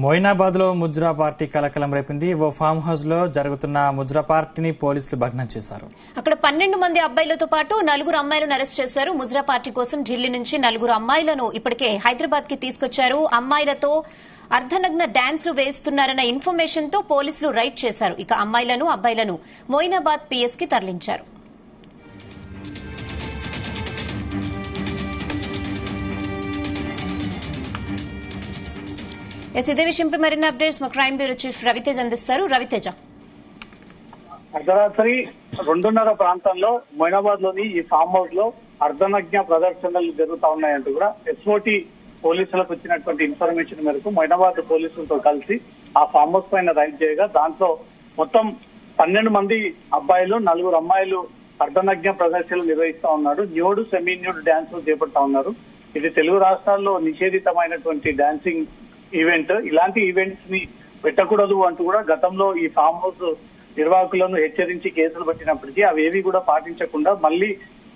మొయినాబాద్ లో ముజ్రా పార్టీ కలకలం రేపింది. ఓ ఫామ్ హౌస్ లో జరుగుతున్న ముజ్రా పార్టీని పోలీసులు భగ్నం చేశారు. అక్కడ 12 మంది అబ్బాయిలతో పాటు 4 అమ్మాయిలను అరెస్ట్ చేశారు. ముజ్రా పార్టీ కోసం ఢిల్లీ నుంచి 4 అమ్మాయిలను ఇప్పటికే హైదరాబాద్ కి తీసుకొచ్చారు. అమ్మాయిలతో అర్ధనగ్న డాన్స్ వేస్తున్నారన్న ఇన్ఫర్మేషన్ తో పోలీసులు రైడ్ చేశారు. ఇక అమ్మాయిలను అబ్బాయిలను మొయినాబాద్ పిఎస్ కి తరలించారు. ఇదే విషయంపై మరిన్ని అప్డేట్స్ మా క్రైమ్ బ్యూరో చీఫ్ రవితేజ్ అందిస్తారు. రవితేజ, అర్ధరాత్రి 2:30 ప్రాంతంలో మొయినాబాద్ లోని ఈ ఫామ్ హౌస్ లో అర్ధనగ్న ప్రదర్శనలు జరుగుతా ఉన్నాయంటూ కూడా ఎస్ఓటి పోలీసులకు వచ్చినటువంటి ఇన్ఫర్మేషన్ మేరకు మొయినాబాద్ పోలీసులతో కలిసి ఆ ఫామ్ హౌస్ పైన రైడ్ చేయగా దాంట్లో మొత్తం 12 మంది అబ్బాయిలు 4 అమ్మాయిలు అర్ధనగ్న ప్రదర్శనలు నిర్వహిస్తా ఉన్నారు. న్యూడ్ సెమీ న్యూడ్ డాన్స్ చేపడతా ఉన్నారు. ఇది తెలుగు రాష్ట్రాల్లో నిషేధితమైనటువంటి డాన్సింగ్ ఈవెంట్. ఇలాంటి ఈవెంట్స్ ని పెట్టకూడదు అంటూ కూడా గతంలో ఈ ఫామ్ హౌస్ నిర్వాహకులను హెచ్చరించి కేసులు పెట్టినప్పటికీ అవేవి కూడా పాటించకుండా మళ్ళీ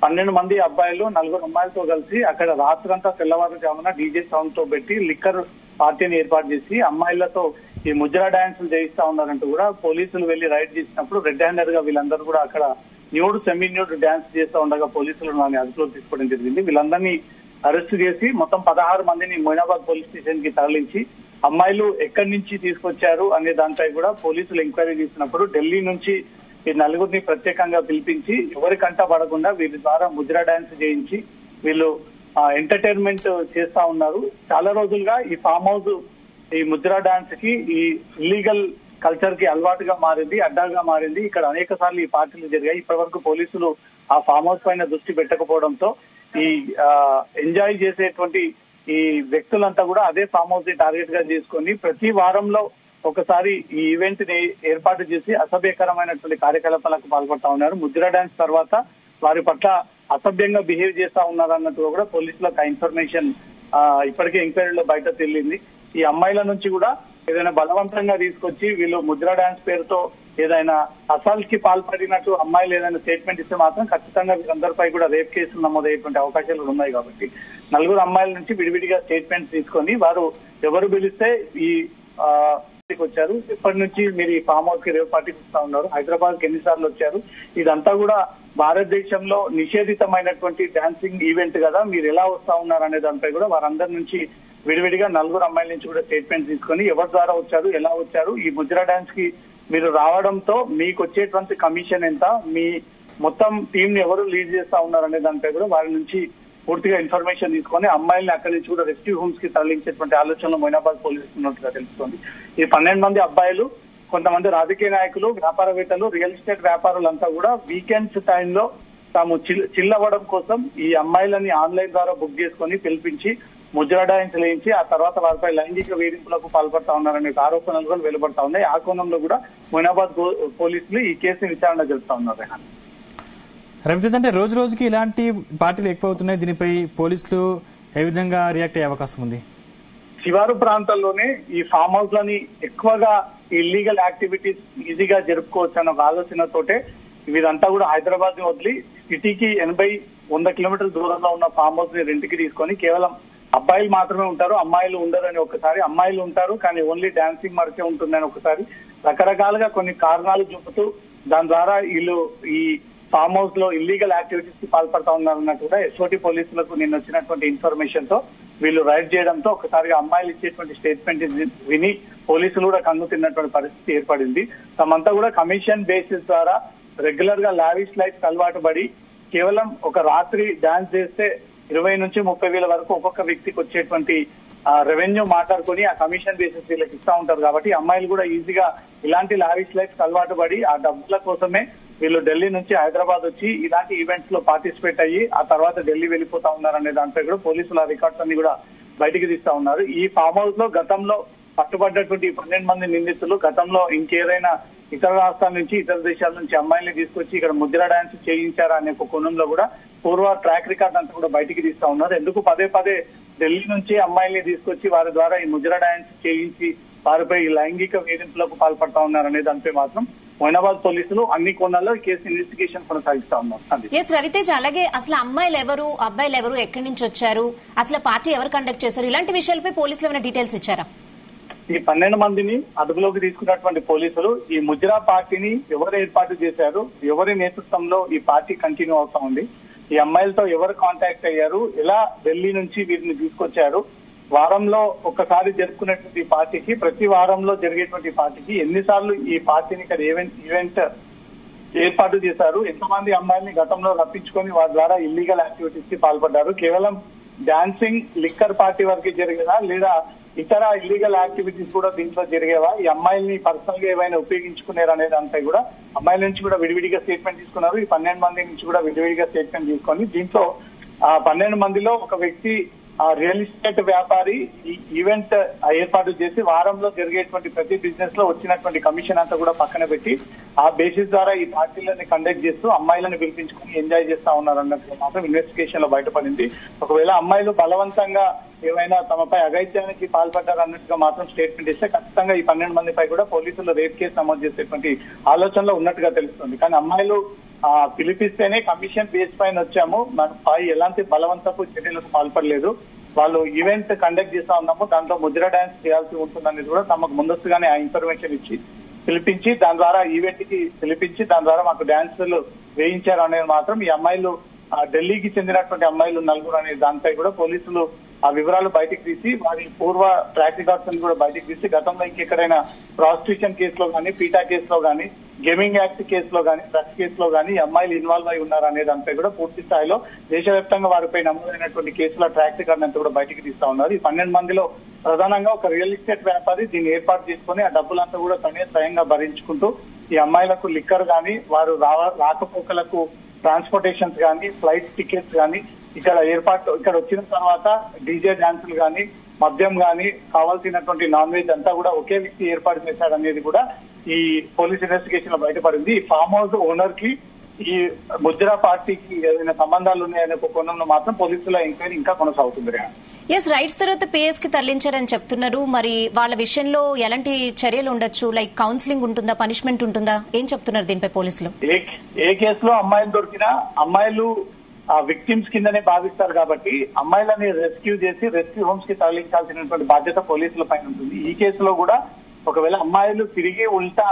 12 మంది అబ్బాయిలు 4 అమ్మాయిలతో కలిసి అక్కడ రాత్రంతా తెల్లవారుజామున డీజే సౌండ్ తో పెట్టి లిక్కర్ పార్టీని ఏర్పాటు చేసి అమ్మాయిలతో ఈ ముజ్రా డాన్స్ చేయిస్తా ఉన్నారంటూ కూడా పోలీసులు వెళ్లి రైడ్ చేసినప్పుడు రెడ్ హ్యాండెడ్ గా వీళ్ళందరూ కూడా అక్కడ న్యూడ్ సెమీ న్యూడ్ డాన్స్ చేస్తూ ఉండగా పోలీసులు దాన్ని అదుపులోకి తీసుకోవడం జరిగింది. వీళ్ళందరినీ అరెస్ట్ చేసి మొత్తం 16 మందిని మొయినాబాద్ పోలీస్ స్టేషన్ కి తరలించి అమ్మాయిలు ఎక్కడి నుంచి తీసుకొచ్చారు అనే దానిపై కూడా పోలీసులు ఎంక్వైరీ చేసినప్పుడు ఢిల్లీ నుంచి ఈ 4 ప్రత్యేకంగా పిలిపించి ఎవరికంట పడకుండా వీరి ద్వారా ముజ్రా డాన్స్ చేయించి వీళ్ళు ఎంటర్టైన్మెంట్ చేస్తా ఉన్నారు. చాలా రోజులుగా ఈ ఫామ్ హౌస్ ఈ ముజ్రా డాన్స్ కి ఈ ఇల్లీగల్ కల్చర్ కి అలవాటుగా మారింది, అడ్డాగా మారింది. ఇక్కడ అనేక సార్లు ఈ పార్టీలు జరిగాయి. ఇప్పటి వరకు పోలీసులు ఆ ఫామ్ హౌస్ పైన దృష్టి పెట్టకపోవడంతో ఈ ఎంజాయ్ చేసేటువంటి ఈ వ్యక్తులంతా కూడా అదే ఫామ్ హౌస్ ని టార్గెట్ గా చేసుకుని ప్రతి వారంలో ఒకసారి ఈ ఈవెంట్ ని ఏర్పాటు చేసి అసభ్యకరమైనటువంటి కార్యకలాపాలకు పాల్పడతా ఉన్నారు. ముజ్రా డాన్స్ తర్వాత వారి పట్ల అసభ్యంగా బిహేవ్ చేస్తా ఉన్నారు అన్నట్టుగా కూడా పోలీసులకు ఇన్ఫర్మేషన్ ఇప్పటికే ఎంక్వైరీలో బయట తెలియంది. ఈ అమ్మాయిల నుంచి కూడా ఏదైనా బలవంతంగా తీసుకొచ్చి వీళ్ళు ముజ్రా డాన్స్ పేరుతో ఏదైనా అసాల్ట్ కి పాల్పడినట్టు అమ్మాయిలు ఏదైనా స్టేట్మెంట్ ఇస్తే మాత్రం ఖచ్చితంగా వీరందరిపై కూడా రేప్ కేసులు నమోదయ్యేటువంటి అవకాశాలు ఉన్నాయి. కాబట్టి 4 అమ్మాయిల నుంచి విడివిడిగా స్టేట్మెంట్స్ తీసుకొని వారు ఎవరు పిలిస్తే ఈ వచ్చారు, ఎప్పటి నుంచి మీరు ఈ ఫామ్ హౌస్ కి రేప్ పార్టీకి వస్తా ఉన్నారు, హైదరాబాద్ కి ఎన్నిసార్లు వచ్చారు, ఇదంతా కూడా భారతదేశంలో నిషేధితమైనటువంటి డాన్సింగ్ ఈవెంట్ కదా, మీరు ఎలా వస్తా ఉన్నారు అనే దానిపై కూడా వారందరి నుంచి విడివిడిగా 4 అమ్మాయిల నుంచి కూడా స్టేట్మెంట్ తీసుకొని ఎవరి ద్వారా వచ్చారు, ఎలా వచ్చారు, ఈ ముజ్రా డాన్స్ కి మీరు రావడంతో మీకు వచ్చేటువంటి కమిషన్ ఎంత, మీ మొత్తం టీం ని ఎవరు లీడ్ చేస్తా ఉన్నారు అనే దానిపై కూడా వారి నుంచి పూర్తిగా ఇన్ఫర్మేషన్ తీసుకొని అమ్మాయిల్ని అక్కడి నుంచి కూడా రెస్క్యూ హోమ్స్ కి తరలించేటువంటి ఆలోచనలో మొయినాబాద్ పోలీసులు ఉన్నట్టుగా తెలుస్తోంది. ఈ 12 మంది అబ్బాయిలు కొంతమంది రాజకీయ నాయకులు, వ్యాపారవేత్తలు, రియల్ ఎస్టేట్ వ్యాపారులంతా కూడా వీకెండ్స్ టైంలో తాము చిల్ అవ్వడం కోసం ఈ అమ్మాయిలని ఆన్లైన్ ద్వారా బుక్ చేసుకుని పిలిపించి ముజ్రా డాన్స్ వేయించి ఆ తర్వాత వారిపై లైంగిక వేధింపులకు పాల్పడతా ఉన్నారనే ఆరోపణలు కూడా వెలువడతా ఉన్నాయి. ఆ కోణంలో కూడా మొయినాబాద్ పోలీసులు ఈ కేసుని విచారణ జరుపుతా ఉన్నారు. రవితేజ్, అంటే రోజు రోజుకి ఇలాంటి పార్టీలు ఎక్కువ అవుతున్నాయి, దీనిపై పోలీసులు ఏ విధంగా రియాక్ట్ అయ్యే అవకాశం ఉంది? శివారు ప్రాంతాల్లోనే ఈ ఫామ్ హౌస్ లని ఎక్కువగా ఇల్లీగల్ యాక్టివిటీస్ ఈజీగా జరుపుకోవచ్చు అన్న ఒక ఆలోచనతోటే వీరంతా కూడా హైదరాబాద్ ని వదిలి సిటీకి 80-100 కిలోమీటర్ల దూరంలో ఉన్న ఫామ్ హౌస్ ని రెంట్కి తీసుకొని కేవలం అబ్బాయిలు మాత్రమే ఉంటారు, అమ్మాయిలు ఉండరని ఒకసారి, అమ్మాయిలు ఉంటారు కానీ ఓన్లీ డాన్సింగ్ మరకే ఉంటుందని ఒకసారి, రకరకాలుగా కొన్ని కారణాలు చూపుతూ దాని ద్వారా వీళ్ళు ఈ ఫామ్ హౌస్ లో ఇల్లీగల్ యాక్టివిటీస్ కి పాల్పడతా ఉన్నారన్నట్టు కూడా ఎస్ఓటి పోలీసులకు నిన్న వచ్చినటువంటి ఇన్ఫర్మేషన్ తో వీళ్ళు రైడ్ చేయడంతో ఒకసారిగా అమ్మాయిలు ఇచ్చేటువంటి స్టేట్మెంట్ విని పోలీసులు కూడా కన్ను తిన్నటువంటి పరిస్థితి ఏర్పడింది. తమంతా కూడా కమిషన్ బేసిస్ ద్వారా రెగ్యులర్ గా లావిష్ లైఫ్ అలవాటు పడి కేవలం ఒక రాత్రి డాన్స్ చేస్తే 20 నుంచి 30 వేల వరకు ఒక్కొక్క వ్యక్తికి వచ్చేటువంటి రెవెన్యూ మాట్లాడుకుని ఆ కమిషన్ బేసిస్ వీళ్ళకి ఇస్తా ఉంటారు. కాబట్టి అమ్మాయిలు కూడా ఈజీగా ఇలాంటి లావిష్ లైఫ్ అలవాటు పడి ఆ డబ్బుల కోసమే వీళ్ళు ఢిల్లీ నుంచి హైదరాబాద్ వచ్చి ఇలాంటి ఈవెంట్స్ లో పార్టిసిపేట్ అయ్యి ఆ తర్వాత ఢిల్లీ వెళ్ళిపోతా ఉన్నారనే దానిపై కూడా పోలీసులు ఆ రికార్డ్స్ అన్ని కూడా బయటికి తీస్తా ఉన్నారు. ఈ ఫామ్ హౌస్ లో గతంలో పట్టుబడ్డటువంటి 12 మంది నిందితులు గతంలో ఇంకేదైనా ఇతర రాష్ట్రాల నుంచి ఇతర దేశాల నుంచి అమ్మాయిల్ని తీసుకొచ్చి ఇక్కడ ముద్రా డాన్స్ చేయించారా అనే ఒక కోణంలో కూడా పూర్వ ట్రాక్ రికార్డ్ అంతా కూడా బయటికి తీస్తా ఉన్నారు. ఎందుకు పదే పదే ఢిల్లీ నుంచి అమ్మాయిల్ని తీసుకొచ్చి వారి ద్వారా ఈ ముద్రా డాన్స్ చేయించి వారిపై లైంగిక వేధింపులకు పాల్పడతా ఉన్నారనే దానిపై మాత్రం మొయినాబాద్ పోలీసులు అన్ని కోణాల్లో కేసు ఇన్వెస్టిగేషన్ కొనసాగిస్తా ఉన్నారు. రవితేజ్, అలాగే అసలు అమ్మాయిలు ఎవరు, అబ్బాయిలు ఎవరు, ఎక్కడి నుంచి వచ్చారు, అసలు పార్టీ ఎవరు కండక్ట్ చేశారు, ఇలాంటి విషయాలపై పోలీసులు ఏమైనా డీటెయిల్స్ ఇచ్చారా? ఈ 12 మందిని అదుపులోకి తీసుకున్నటువంటి పోలీసులు ఈ ముజ్రా పార్టీని ఎవరు ఏర్పాటు చేశారు, ఎవరి నేతృత్వంలో ఈ పార్టీ కంటిన్యూ అవుతా ఉంది, ఈ అమ్మాయిలతో ఎవరు కాంటాక్ట్ అయ్యారు, ఎలా ఢిల్లీ నుంచి వీరిని తీసుకొచ్చారు, వారంలో ఒక్కసారి జరుపుకునేటువంటి పార్టీకి, ప్రతి వారంలో జరిగేటువంటి పార్టీకి ఎన్నిసార్లు ఈ పార్టీని ఇక్కడ ఈవెంట్ ఏర్పాటు చేశారు, ఎంతమంది అమ్మాయిల్ని గతంలో రప్పించుకొని వారి ద్వారా ఇల్లీగల్ యాక్టివిటీస్ కి పాల్పడ్డారు, కేవలం డాన్సింగ్ లిక్కర్ పార్టీ వరకు జరిగేదా లేదా ఇతర ఇల్లీగల్ యాక్టివిటీస్ కూడా దీంట్లో జరిగేవా, ఈ అమ్మాయిల్ని పర్సనల్ గా ఏమైనా ఉపయోగించుకున్నారు అనేది అంతా కూడా అమ్మాయిల నుంచి కూడా విడివిడిగా స్టేట్మెంట్ తీసుకున్నారు. ఈ 12 మంది నుంచి కూడా విడివిడిగా స్టేట్మెంట్ తీసుకొని దీంట్లో 12 మందిలో ఒక వ్యక్తి రియల్ ఎస్టేట్ వ్యాపారి ఈ ఈవెంట్ ఏర్పాటు చేసి వారంలో జరిగేటువంటి ప్రతి బిజినెస్ లో వచ్చినటువంటి కమిషన్ అంతా కూడా పక్కన పెట్టి ఆ బేసిస్ ద్వారా ఈ పార్టీలని కండక్ట్ చేస్తూ అమ్మాయిలను పిలిపించుకుని ఎంజాయ్ చేస్తా ఉన్నారు అన్నట్లు మాత్రం ఇన్వెస్టిగేషన్ లో బయటపడింది. ఒకవేళ అమ్మాయిలు బలవంతంగా ఏమైనా తమపై అఘాయిత్యానికి పాల్పడ్డారు అన్నట్టుగా మాత్రం స్టేట్మెంట్ ఇస్తే ఖచ్చితంగా ఈ 12 మందిపై కూడా పోలీసులు రేప్ కేసు నమోదు చేసేటువంటి ఆలోచనలో ఉన్నట్టుగా తెలుస్తుంది. కానీ అమ్మాయిలు పిలిపిస్తేనే కమిషన్ బేస్ పైన వచ్చాము, మనపై ఎలాంటి బలవంతపు చర్యలకు పాల్పడలేదు, వాళ్ళు ఈవెంట్ కండక్ట్ చేస్తా ఉన్నాము, దాంట్లో ముద్ర డాన్స్ చేయాల్సి ఉంటుందనేది కూడా తమకు ముందస్తుగానే ఆ ఇన్ఫర్మేషన్ ఇచ్చి పిలిపించి దాని ద్వారా ఈవెంట్ కి పిలిపించి దాని ద్వారా మాకు డాన్సులు వేయించారు అనేది మాత్రం ఈ అమ్మాయిలు ఢిల్లీకి చెందినటువంటి అమ్మాయిలు 4 అనే దానిపై కూడా పోలీసులు ఆ వివరాలు బయటకు తీసి వారి పూర్వ ట్రాక్ రికార్డ్స్ కూడా బయటకు తీసి గతంలో ఇంకెక్కడైనా ప్రాస్టిట్యూషన్ కేసులో కానీ, పీటా కేసులో కానీ, గేమింగ్ యాక్ట్ కేసులో కానీ, డ్రగ్స్ కేసులో కానీ ఈ అమ్మాయిలు ఇన్వాల్వ్ అయి ఉన్నారు అనే దానిపై కూడా పూర్తి స్థాయిలో దేశవ్యాప్తంగా వారిపై నమోదైనటువంటి కేసుల ట్రాక్ రికార్డ్ అంతా కూడా బయటకు తీస్తా ఉన్నారు. ఈ 12 మందిలో ప్రధానంగా ఒక రియల్ ఎస్టేట్ వ్యాపారి దీన్ని ఏర్పాటు చేసుకుని ఆ డబ్బులంతా కూడా తనే స్వయంగా భరించుకుంటూ ఈ అమ్మాయిలకు లిక్కర్ కానీ, వారు రాకపోకలకు ట్రాన్స్పోర్టేషన్స్ కానీ, ఫ్లైట్ టికెట్స్ కానీ, ఇక్కడ వచ్చిన తర్వాత డీజే డాన్సులు కానీ, మద్యం కానీ, కావాల్సినటువంటి నాన్ వెజ్ అంతా కూడా ఒకే వ్యక్తి ఏర్పాటు చేశాడనేది కూడా ఈ పోలీస్ ఇన్వెస్టిగేషన్ లో బయటపడింది. ఈ ఫామ్ హౌస్ ఓనర్ కి ఈ ముజ్రా పార్టీకి ఏదైనా సంబంధాలు ఉన్నాయనే ఒక కోణంలో మాత్రం పోలీసుల ఎంక్వైరీ ఇంకా కొనసాగుతుంది. ఎస్, రైట్స్ తర్వాత పిఎస్ కి తరలించారని చెప్తున్నారు. మరి వాళ్ళ విషయంలో ఎలాంటి చర్యలు ఉండొచ్చు? లైక్ కౌన్సిలింగ్ ఉంటుందా, పనిష్మెంట్ ఉంటుందా, ఏం చెప్తున్నారు దీనిపై పోలీసులు? ఏ కేసులో అమ్మాయిలు దొరికినా అమ్మాయిలు విక్టిమ్స్ కిందనే భావిస్తారు కాబట్టి అమ్మాయిలని రెస్క్యూ చేసి రెస్క్యూ హోమ్స్ కి తరలించాల్సినటువంటి బాధ్యత పోలీసుల పైన ఉంటుంది. ఈ కేసులో కూడా ఒకవేళ అమ్మాయిలు తిరిగి ఉల్టా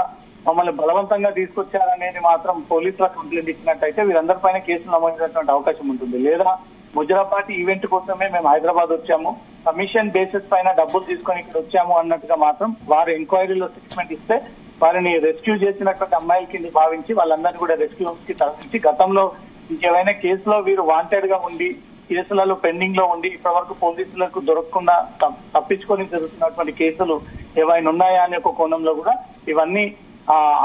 మమ్మల్ని బలవంతంగా తీసుకొచ్చారనేది మాత్రం పోలీసులకు కంప్లైంట్ ఇచ్చినట్టయితే వీరందరిపైన కేసులు నమోదైనటువంటి అవకాశం ఉంటుంది. లేదా ముజ్రా పార్టీ ఈవెంట్ కోసమే మేము హైదరాబాద్ వచ్చాము, కమిషన్ బేసిస్ పైన డబ్బులు తీసుకొని ఇక్కడ వచ్చాము అన్నట్టుగా మాత్రం వారు ఎంక్వైరీలో స్టేట్మెంట్ ఇస్తే వారిని రెస్క్యూ చేసినటువంటి అమ్మాయిల కింద భావించి వాళ్ళందరినీ కూడా రెస్క్యూ హోమ్స్ కి తరలించి గతంలో ఇంకేమైనా కేసులో వీరు వాంటెడ్ గా ఉండి కేసులలో పెండింగ్ లో ఉండి ఇప్పటివరకు పోలీసులకు దొరకకుండా తప్పించుకొని జరుగుతున్నటువంటి కేసులు ఏవైనా ఉన్నాయా అనే ఒక కోణంలో కూడా ఇవన్నీ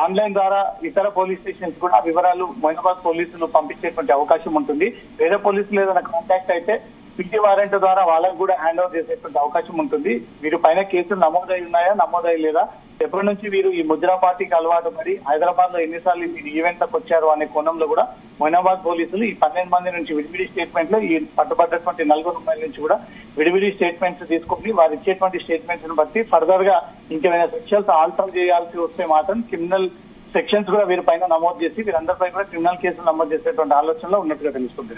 ఆన్లైన్ ద్వారా ఇతర పోలీస్ స్టేషన్స్ కూడా వివరాలు మొయినాబాద్ పోలీసులు పంపించేటువంటి అవకాశం ఉంటుంది. వేరే పోలీసులు ఏదైనా కాంటాక్ట్ అయితే పిటి వారెంట్ ద్వారా వాళ్ళకు కూడా హ్యాండ్ ఓవర్ చేసేటువంటి అవకాశం ఉంటుంది. వీరి పైన కేసులు నమోదై ఉన్నాయా, నమోదై లేదా, ఎప్పటి నుంచి వీరు ఈ ముజ్రా పార్టీకి అలవాటు పడి హైదరాబాద్ లో ఎన్నిసార్లు మీరు ఈవెంట్ లకు వచ్చారు అనే కోణంలో కూడా మొయినాబాద్ పోలీసులు ఈ 12 మంది నుంచి విడివిడి స్టేట్మెంట్ లో ఈ పట్టుబడ్డటువంటి 4 అమ్మాయిల నుంచి కూడా విడివిడి స్టేట్మెంట్స్ తీసుకొని వారు ఇచ్చేటువంటి స్టేట్మెంట్స్ ని బట్టి ఫర్దర్ గా ఇంకేమైనా సెక్షన్స్ ఆల్టర్ చేయాల్సి వస్తే మాత్రం క్రిమినల్ సెక్షన్స్ కూడా వీరి పైన నమోదు చేసి వీరందరిపై కూడా క్రిమినల్ కేసులు నమోదు చేసేటువంటి ఆలోచనలో ఉన్నట్టుగా తెలుస్తుంది.